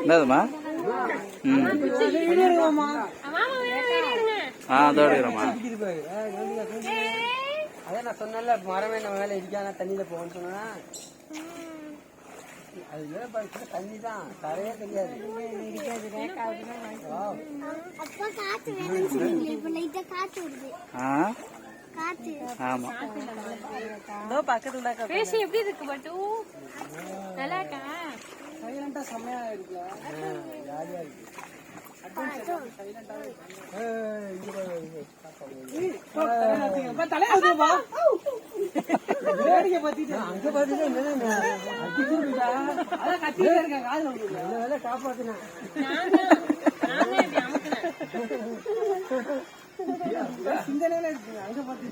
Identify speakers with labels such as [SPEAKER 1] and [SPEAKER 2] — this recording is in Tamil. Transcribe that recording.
[SPEAKER 1] என்னதுமா? அதோட
[SPEAKER 2] அதான் நான் சொன்னேன்ல, மரமே நம்ம மேல இடிக்காம தண்ணியில போகணும்னு சொன்னா அது தண்ணி தான், கரையே தெரியாது.
[SPEAKER 1] ஆமா
[SPEAKER 3] பேசி எப்படி இருக்கு பட்டு நல்லா இருக்கா?
[SPEAKER 2] சைலண்டா செம்மையா இருக்குல்ல, ஜாலியா இருக்கு. காப்பாத்துனா சிந்தனையில இருக்கு அங்க பாத்து